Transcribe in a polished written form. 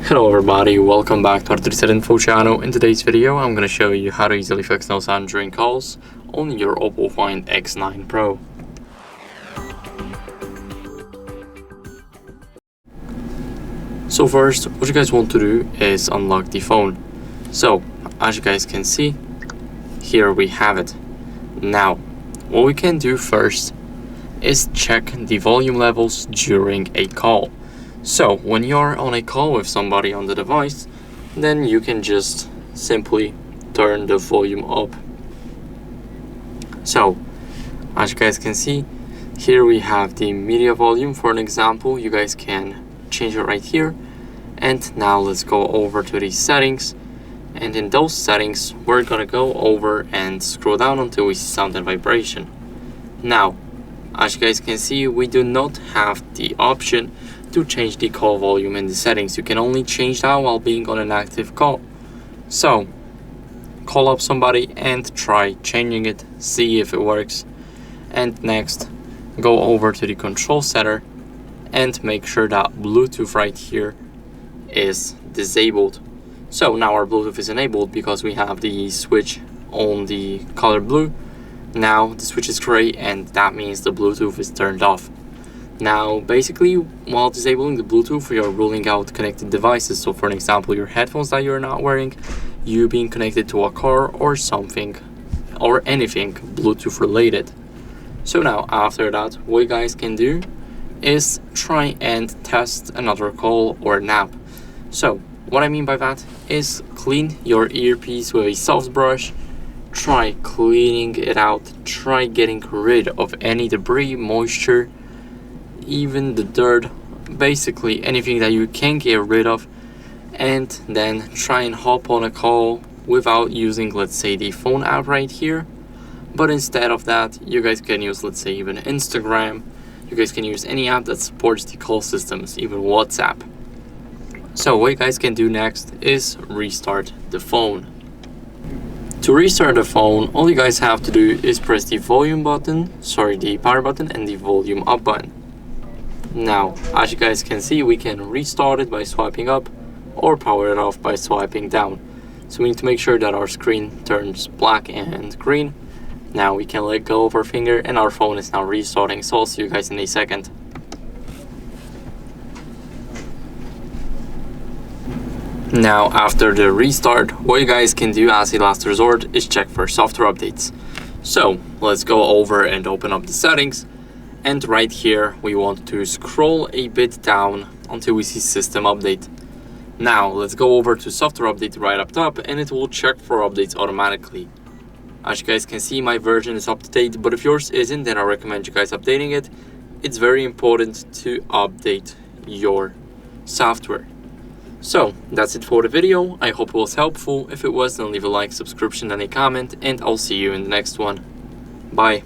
Hello everybody, welcome back to HardReset.Info channel. In today's video, I'm going to show you how to easily fix no sound during calls on your OPPO Find X9 Pro. So first, what you guys want to do is unlock the phone. So, as you guys can see, here we have it. Now, what we can do first is check the volume levels during a call. So when you're on a call with somebody on the device, then you can just simply turn the volume up. So as you guys can see, here we have the media volume. For an example, you guys can change it right here. And now let's go over to the settings, and in those settings we're gonna go over and scroll down until we see sound and vibration. Now as you guys can see, we do not have the option to change the call volume in the settings. You can only change that while being on an active call. So call up somebody and try changing it, see if it works. And next, go over to the control center and make sure that Bluetooth right here is disabled. So now our Bluetooth is enabled because we have the switch on the color blue. Now the switch is gray, and that means the Bluetooth is turned off. Now basically, while disabling the Bluetooth, you're ruling out connected devices. So for an example, your headphones that you're not wearing, you being connected to a car or something or anything Bluetooth related. So now after that, what you guys can do is try and test another call or an app. So what I mean by that is clean your earpiece with a soft brush. Try cleaning it out, try getting rid of any debris, moisture, even the dirt, basically anything that you can get rid of, and then try and hop on a call without using, let's say, the phone app right here. But instead of that, you guys can use, let's say, even Instagram. You guys can use any app that supports the call systems, even WhatsApp. So what you guys can do next is restart the phone. To restart the phone, all you guys have to do is press the the power button and the volume up button. Now, as you guys can see, we can restart it by swiping up or power it off by swiping down. So we need to make sure that our screen turns black and green. Now we can let go of our finger and our phone is now restarting. So I'll see you guys in a second. Now after the restart, what you guys can do as a last resort is check for software updates. So let's go over and open up the settings, and right here we want to scroll a bit down until we see system update. Now let's go over to software update right up top, and it will check for updates automatically. As you guys can see, my version is up to date, but if yours isn't, then I recommend you guys updating it. It's very important to update your software. So that's it for the video. I hope it was helpful. If it was, then leave a like, subscription, and a comment, and I'll see you in the next one. Bye.